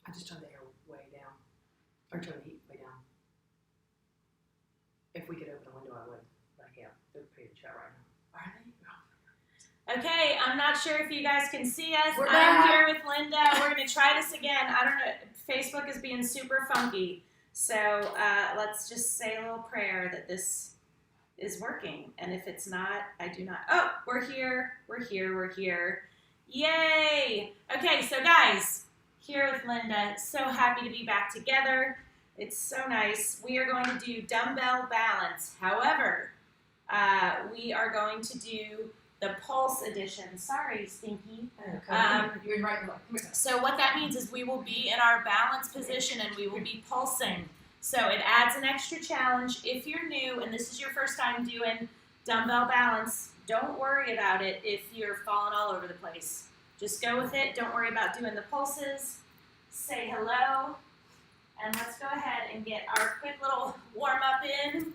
I just turn the air way down. Or turn the heat way down. If we could open a window, I would. But I can't. They're paid to chat right now. Are they? Okay, I'm not sure if you guys can see us. We're I'm back. here with Linda. We're going to try this again. I don't know. Facebook is being super funky. So let's just say a little prayer that this is working. And if it's not, I do not. Oh, we're here. We're here. We're here. Yay. Okay, so guys, here with Linda. So happy to be back together. It's so nice. We are going to do dumbbell balance. However, we are going to do the pulse edition. Sorry, Stinky. You're right. So what that means is we will be in our balance position and we will be pulsing. So it adds an extra challenge. If you're new and this is your first time doing dumbbell balance, don't worry about it if you're falling all over the place. Just go with it. Don't worry about doing the pulses. Say hello. And let's go ahead and get our quick little warm-up in.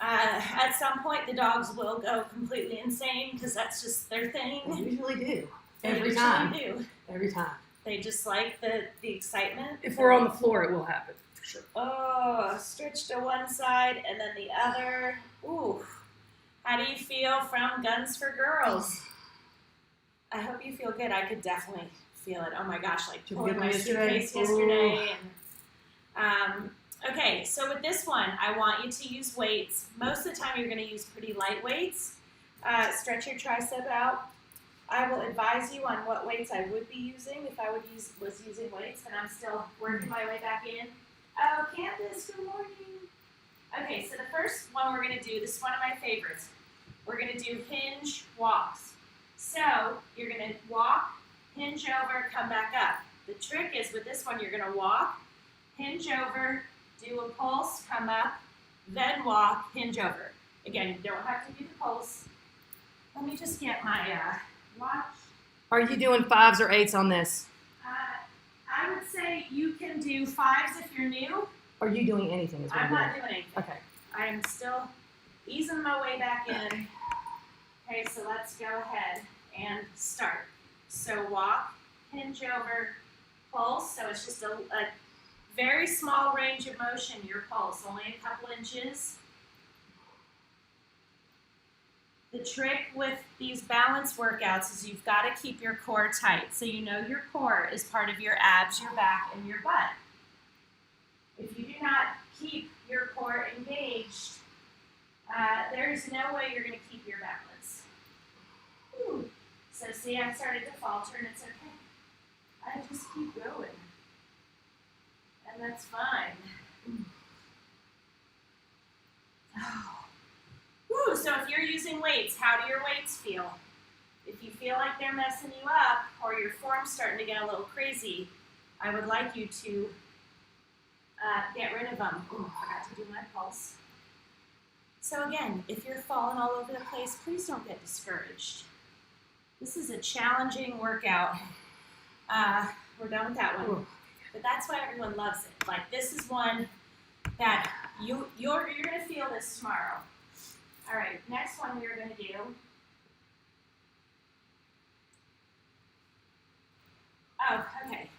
At some point, the dogs will go completely insane because that's just their thing. They usually do. Every time. Do. Every time. They just like the excitement. If we're on the floor, it will happen. For sure. Oh, stretch to one side and then the other. Ooh. How do you feel from Guns for Girls? I hope you feel good. I could definitely feel it. Oh my gosh, like pulling my suitcase yesterday. And, okay, so with this one, I want you to use weights. Most of the time, you're going to use pretty light weights. Stretch your tricep out. I will advise you on what weights I would be using if I was using weights, and I'm still working my way back in. Oh, Candace, good morning. Okay, so the first one we're going to do, this is one of my favorites. We're going to do hinge walks. So you're going to walk, hinge over, come back up. The trick is with this one, you're going to walk, hinge over, do a pulse, come up, then walk, hinge over. Again, you don't have to do the pulse. Let me just get my watch. Are you doing 5s or 8s on this? I would say you can do 5s if you're new. Are you doing anything as well? I'm not doing anything. Okay. I am still easing my way back in. Okay, so let's go ahead and start. So walk, hinge over, pulse. So it's just a very small range of motion, your pulse, only a couple inches. The trick with these balance workouts is you've got to keep your core tight. So you know your core is part of your abs, your back, and your butt. If you do not keep your core engaged, there's no way you're going to keep your balance. Whew. So see, I started to falter, and it's okay. I just keep going. And that's fine. Oh. Woo, so if you're using weights, how do your weights feel? If you feel like they're messing you up or your form's starting to get a little crazy, I would like you to get rid of them. Ooh, I forgot to do my pulse. So again, if you're falling all over the place, please don't get discouraged. This is a challenging workout. We're done with that one. But that's why everyone loves it. Like this is one that you're going to feel this tomorrow. All right, next one we're going to do. Oh, okay.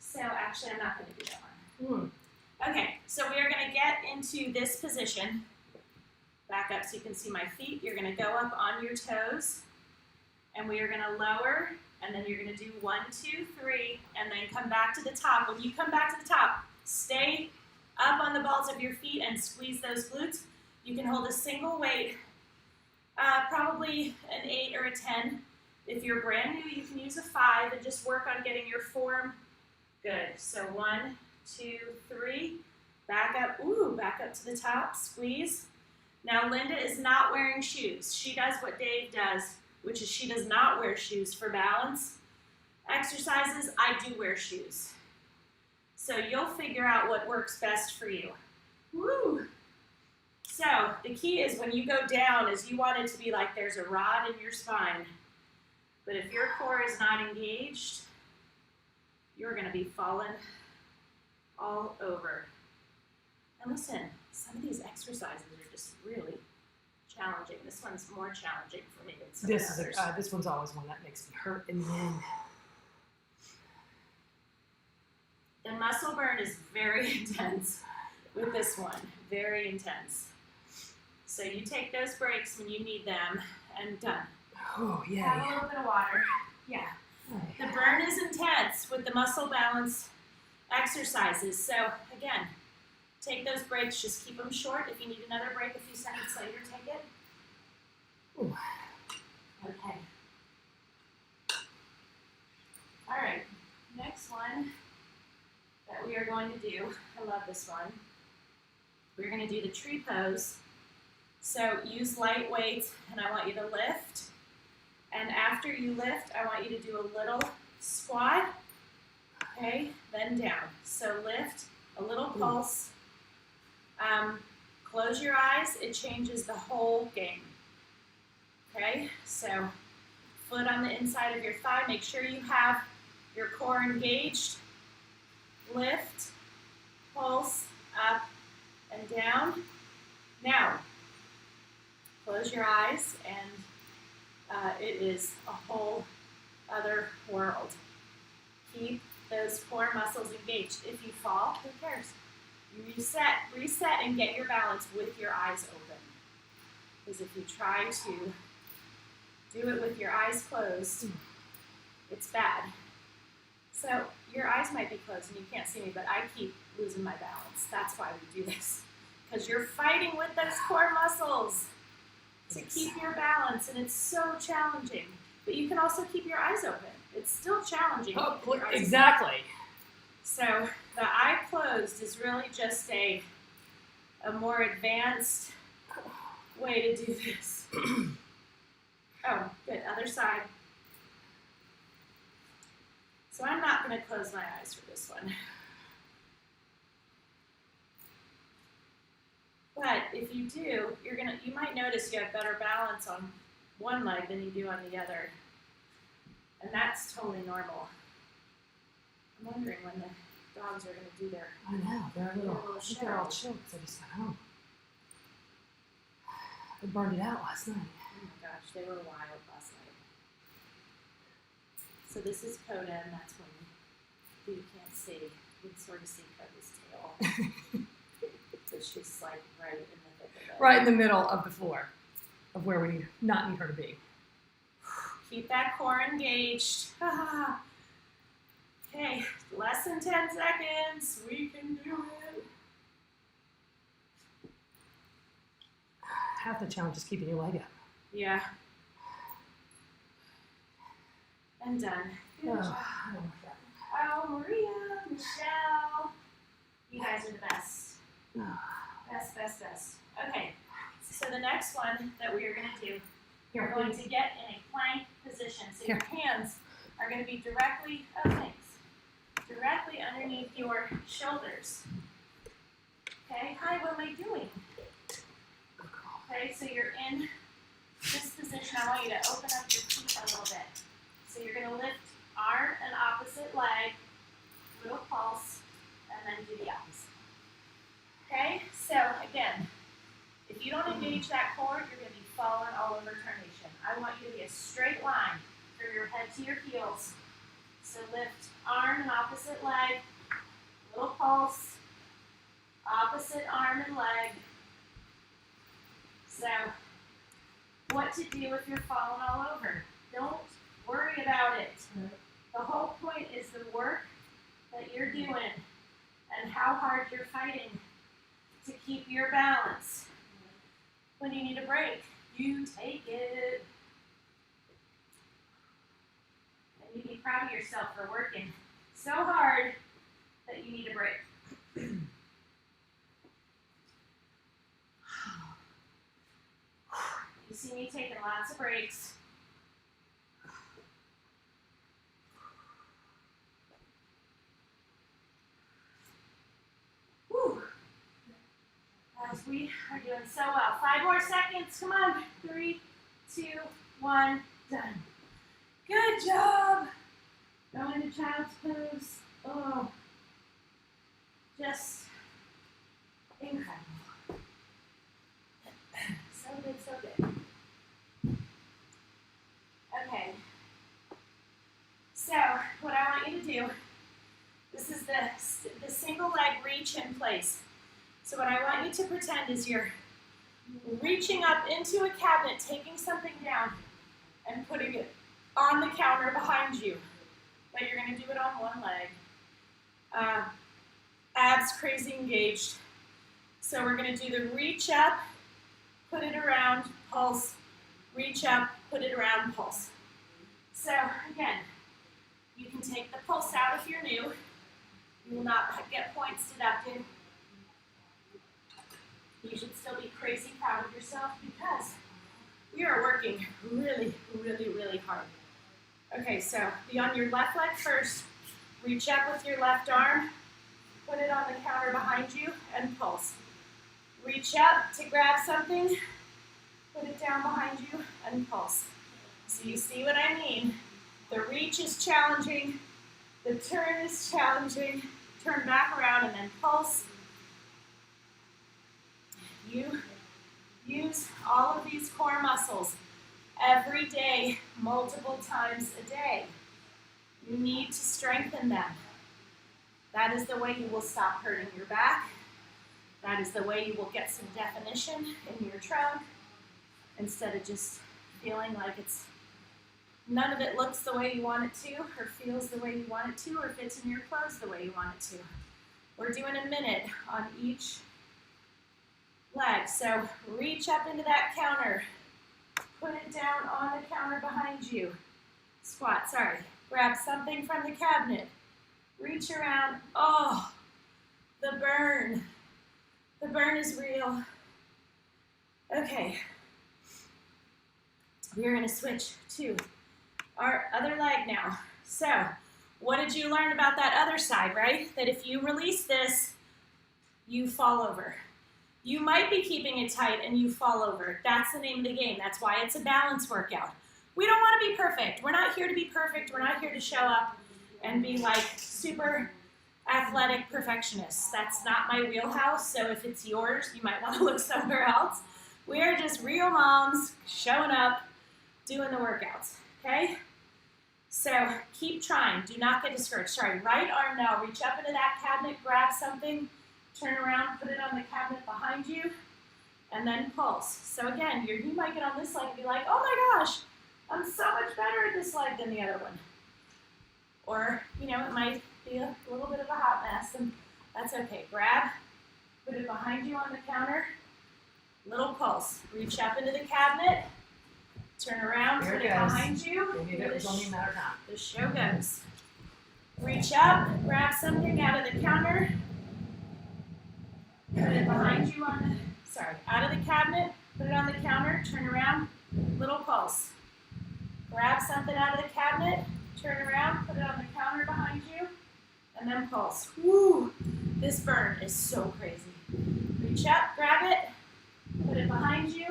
So actually, I'm not going to do that one. Okay, so we are going to get into this position. Back up so you can see my feet. You're going to go up on your toes, and we are going to lower, and then you're going to do 1, 2, 3, and then come back to the top. When you come back to the top, stay up on the balls of your feet and squeeze those glutes. You can hold a single weight, probably an 8 or a 10. If you're brand new, you can use a 5 and just work on getting your form good. So 1, 2, 3, back up. Ooh, back up to the top, squeeze. Now Linda is not wearing shoes. She does what Dave does, which is she does not wear shoes for balance exercises. I do wear shoes. So you'll figure out what works best for you. Woo! So the key is when you go down is you want it to be like there's a rod in your spine. But if your core is not engaged, you're going to be falling all over. And listen, some of these exercises are just really challenging. This one's more challenging for me than some others. This one's always one that makes me hurt. And then The muscle burn is very intense with this one, very intense. So you take those breaks when you need them, and done. Oh, yeah. Have a little bit of water. Yeah. The burn is intense with the muscle balance exercises. So again, take those breaks, just keep them short. If you need another break a few seconds later, take it. Ooh. Okay. All right, next one that we are going to do, I love this one. We're going to do the tree pose. So use light weights, and I want you to lift. And after you lift, I want you to do a little squat, okay, then down. So lift, a little pulse. Close your eyes, it changes the whole game. Okay, so foot on the inside of your thigh, make sure you have your core engaged. Lift, pulse, up and down. Now, close your eyes, and it is a whole other world. Keep those core muscles engaged. If you fall, who cares? Reset, and get your balance with your eyes open. Because if you try to do it with your eyes closed, it's bad. So your eyes might be closed and you can't see me, but I keep losing my balance. That's why we do this. Because you're fighting with those core muscles to keep your balance, and it's so challenging. But you can also keep your eyes open. It's still challenging. Oh, exactly. So the eye closed is really just a more advanced way to do this. Oh, good. Other side. So I'm not going to close my eyes for this one. But if you do, you might notice you have better balance on one leg than you do on the other. And that's totally normal. I'm wondering when the dogs are going to do their... I know, they're a little show. all chill because I just got home. They burned it out last night. Oh my gosh, they were wild last night. So this is Coda, and that's when you can't see. You can sort of see Coda's tail. So she's like right in the thick of it. Right in the middle of the floor of where we not need her to be. Keep that core engaged. Okay, less than 10 seconds. We can do it. Half the challenge is keeping your leg up. Yeah. And done. Good job. I don't like that. Oh, Maria, Michelle. You guys are the best. Best. Okay, so the next one that we are going to do, you're going to get in a plank position. So your hands are going to be directly underneath your shoulders. Okay, hi, what am I doing? Okay, so you're in this position. I want you to open up your feet a little bit. So you're going to lift arm and opposite leg, little pulse, and then do the opposite. Okay, so again, if you don't engage that core, you're going to be falling all over Tarnation. I want you to be a straight line from your head to your heels. So lift arm and opposite leg, little pulse, opposite arm and leg. So what to do if you're falling all over? Don't worry about it. The whole point is the work that you're doing and how hard you're fighting to keep your balance. When you need a break, you take it. And you be proud of yourself for working so hard that you need a break. You see me taking lots of breaks. Whew. Guys, we are doing so well. 5 more seconds. Come on. 3, 2, 1. Done. Good job. Go into child's pose. Oh, just incredible. So good, so good. Okay. So, what I want you to do, this is single leg reach in place. So what I want you to pretend is you're reaching up into a cabinet, taking something down, and putting it on the counter behind you. But you're going to do it on one leg. Abs crazy engaged. So we're going to do the reach up, put it around, pulse, reach up, put it around, pulse. So again, you can take the pulse out if you're new. You will not get points deducted. You should still be crazy proud of yourself because we are working really, really, really hard. Okay, so be on your left leg first. Reach up with your left arm, put it on the counter behind you, and pulse. Reach up to grab something, put it down behind you, and pulse. So you see what I mean? The reach is challenging, the turn is challenging, turn back around and then pulse. You use all of these core muscles every day, multiple times a day. You need to strengthen them. That is the way you will stop hurting your back. That is the way you will get some definition in your trunk instead of just feeling like none of it looks the way you want it to, or feels the way you want it to, or fits in your clothes the way you want it to. We're doing a minute on each leg. So reach up into that counter. Put it down on the counter behind you. Squat, sorry. Grab something from the cabinet. Reach around. Oh, the burn. The burn is real. Okay. We're going to switch to our other leg now. So, what did you learn about that other side, right? That if you release this, you fall over. You might be keeping it tight and you fall over. That's the name of the game. That's why it's a balance workout. We don't want to be perfect. We're not here to be perfect. We're not here to show up and be like super athletic perfectionists. That's not my wheelhouse, so if it's yours, you might want to look somewhere else. We are just real moms showing up, doing the workouts, okay? So keep trying. Do not get discouraged. Sorry, right arm now. Reach up into that cabinet, grab something, turn around, put it on the cabinet behind you, and then pulse. So again, you might get on this leg and be like, oh my gosh, I'm so much better at this leg than the other one. Or, it might be a little bit of a hot mess, and that's okay. Grab, put it behind you on the counter, little pulse. Reach up into the cabinet, turn around, put it behind you. The show goes. Reach up, grab something out of the counter, put it behind you out of the cabinet, put it on the counter, turn around, little pulse. Grab something out of the cabinet, turn around, put it on the counter behind you, and then pulse. Woo! This burn is so crazy. Reach up, grab it, put it behind you,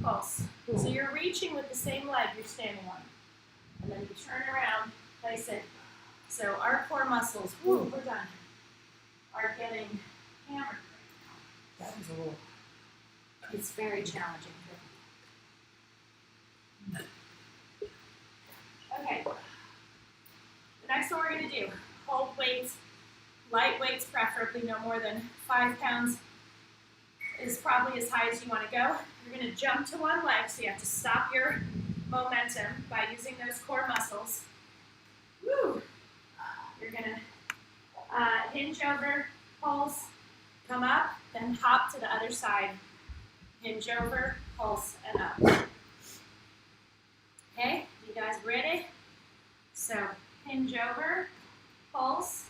pulse. So you're reaching with the same leg you're standing on. And then you turn around, place it. So our core muscles, we're done, are getting hammered. That was a little. It's very challenging. Okay. The next one we're going to do, hold weights, light weights preferably, no more than 5 pounds is probably as high as you want to go. You're going to jump to one leg, so you have to stop your momentum by using those core muscles. Woo! You're going to hinge over, pulse, come up, then hop to the other side. Hinge over, pulse, and up. Okay, you guys ready? So hinge over, pulse,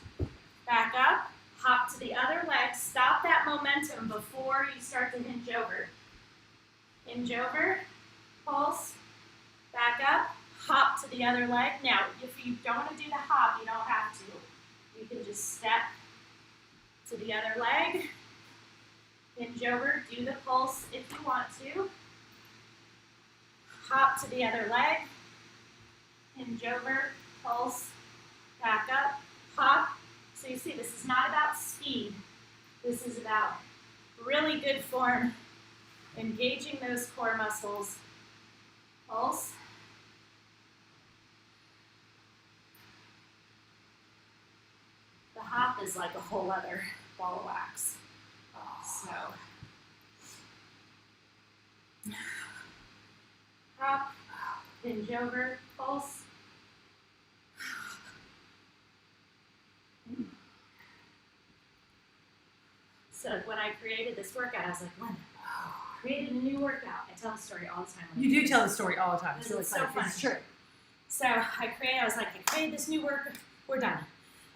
back up, hop to the other leg. Stop that momentum before you start to hinge over. Hinge over, pulse, back up, hop to the other leg. Now, if you don't want to do the hop, you don't have to. You can just step to the other leg, hinge over, do the pulse if you want to. Hop to the other leg, hinge over, pulse, back up, hop. So you see, this is not about speed. This is about really good form, engaging those core muscles. Pulse. The hop is like a whole other ball of wax. So, hop, hinge over, pulse. So when I created this workout, I was like, Linda, created a new workout. I tell the story all the time. You do tell the story all the time. It's really It's so funny. fun. It's true. So I was like, I created this new workout. We're done.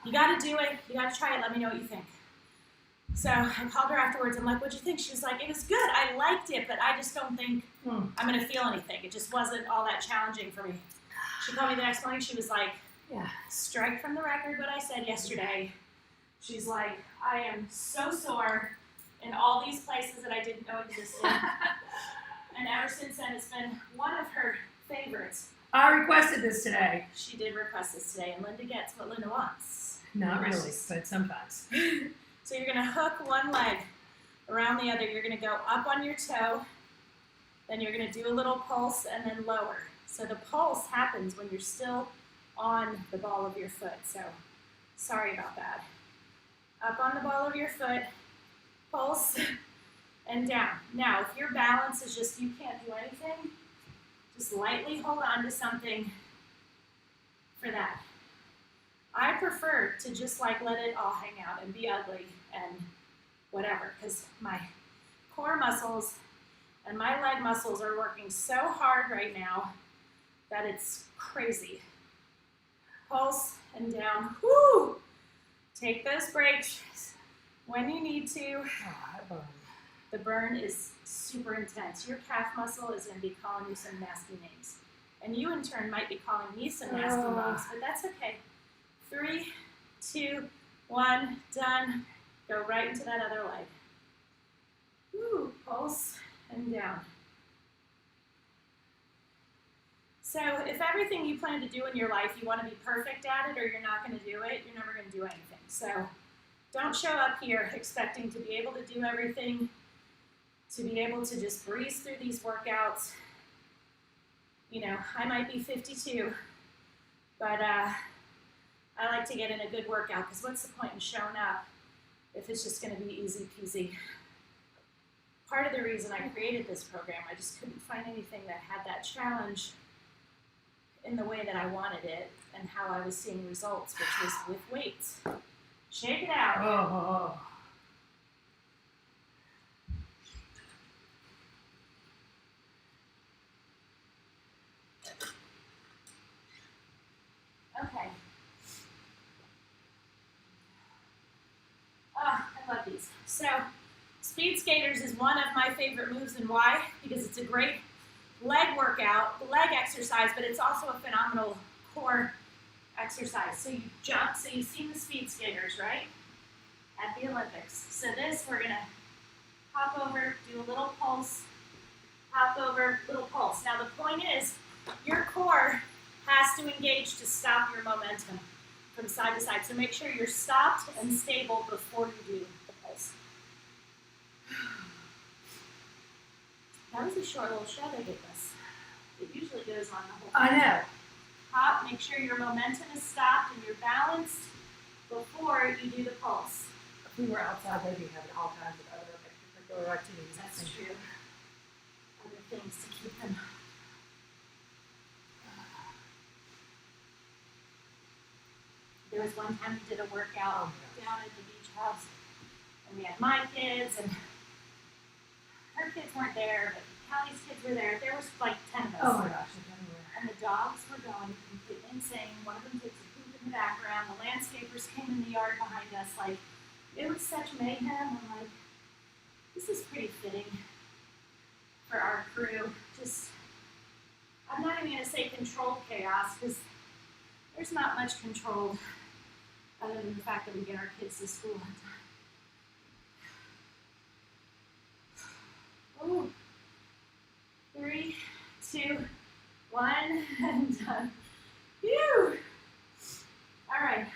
You got to do it. You got to try it. Let me know what you think. So I called her afterwards. I'm like, what'd you think? She was like, it was good. I liked it, but I just don't think I'm going to feel anything. It just wasn't all that challenging for me. She called me the next morning. She was like, strike from the record what I said yesterday. She's like, I am so sore in all these places that I didn't know existed. And ever since then, it's been one of her favorites. I requested this today. She did request this today, and Linda gets what Linda wants. Not really, but sometimes. So you're going to hook one leg around the other. You're going to go up on your toe. Then you're going to do a little pulse and then lower. So the pulse happens when you're still on the ball of your foot. So sorry about that. Up on the ball of your foot, pulse, and down. Now, if your balance is just you can't do anything, just lightly hold on to something for that. I prefer to just like let it all hang out and be ugly and whatever, because my core muscles and my leg muscles are working so hard right now that it's crazy. Pulse and down. Woo! Take those breaks when you need to. The burn is super intense. Your calf muscle is going to be calling you some nasty names. And you, in turn, might be calling me some nasty names, but that's okay. 3, 2, 1, done. Go right into that other leg. Woo, pulse and down. So if everything you plan to do in your life, you want to be perfect at it or you're not going to do it, you're never going to do anything. So don't show up here expecting to be able to do everything, to be able to just breeze through these workouts. You know, I might be 52, but I like to get in a good workout because what's the point in showing up if it's just going to be easy peasy? Part of the reason I created this program, I just couldn't find anything that had that challenge in the way that I wanted it and how I was seeing results, which was with weights. Shake it out. Okay. I love these. So, speed skaters is one of my favorite moves, and why? Because it's a great leg workout, leg exercise, but it's also a phenomenal core exercise. So you jump, so you've seen the speed skaters, right? At the Olympics. So this, we're gonna hop over, do a little pulse, hop over, little pulse. Now the point is, your core has to engage to stop your momentum from side to side. So make sure you're stopped and stable before you do the pulse. That was a short little show they gave us. It usually goes on the whole time. I know. Hop, make sure your momentum is stopped and you're balanced before you do the pulse. If we were outside, they'd be having all kinds of other extracurricular activities. That's true. Other things to keep them. There was one time we did a workout down at the beach house, and we had my kids, and her kids weren't there, but Callie's kids were there. There was like 10 of us. Oh my gosh, they're everywhere. And the dogs were going completely insane. One of them takes a poop in the background. The landscapers came in the yard behind us. Like, it was such mayhem. I'm like, this is pretty fitting for our crew. Just, I'm not even going to say controlled chaos, because there's not much control other than the fact that we get our kids to school on time. Oh, 3, 2, 1, and done. Phew! All right.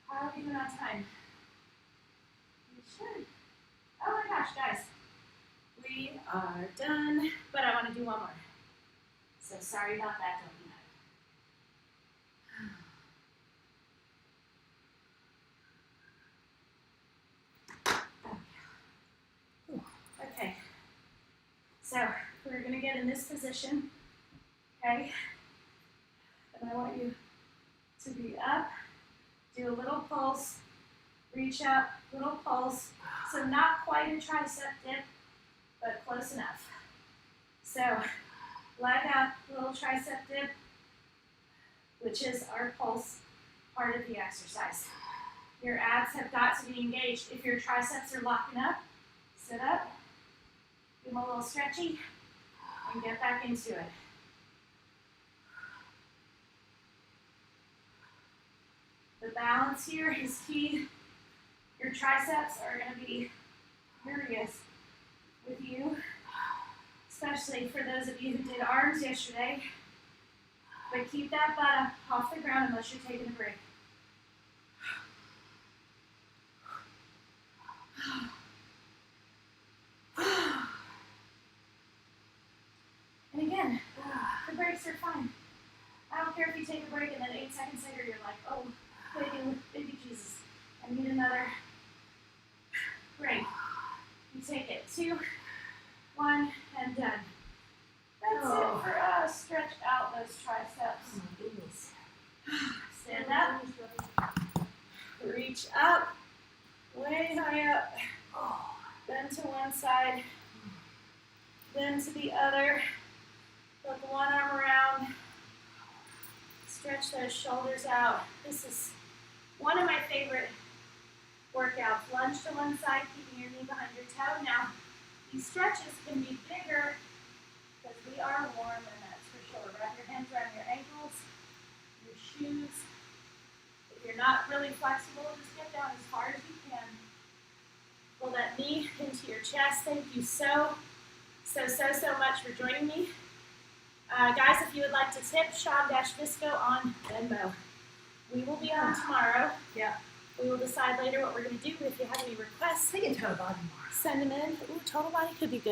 How are we doing on time? You should. Oh my gosh, guys. We are done, but I want to do one more. So sorry about that, don't be mad. So we're gonna get in this position, okay? And I want you to be up, do a little pulse, reach up, little pulse. So not quite a tricep dip, but close enough. So leg up, little tricep dip, which is our pulse part of the exercise. Your abs have got to be engaged. If your triceps are locking up, sit up, give them a little stretchy, and get back into it. The balance here is key. Your triceps are going to be furious with you, especially for those of you who did arms yesterday. But keep that butt up off the ground unless you're taking a break. And again, the breaks are fine. I don't care if you take a break and then 8 seconds later you're like, oh, baby Jesus, I need another break. You take it, 2, 1, and done. That's it for us. Stretch out those triceps. Oh my goodness. Stand up. Reach up. Way high up. Then to one side. Then to the other. Put the one arm around. Stretch those shoulders out. This is one of my favorite workouts. Lunge to one side, keeping your knee behind your toe. Now, these stretches can be bigger because we are warm, and that's for sure. Wrap your hands around your ankles, your shoes. If you're not really flexible, just get down as far as you can. Pull that knee into your chest. Thank you so much for joining me. Guys, if you would like to tip Sean-Visco on Venmo. We will be on tomorrow. Yeah. We will decide later what we're going to do. If you have any requests, I can total body tomorrow. send them in. Ooh, total body could be good.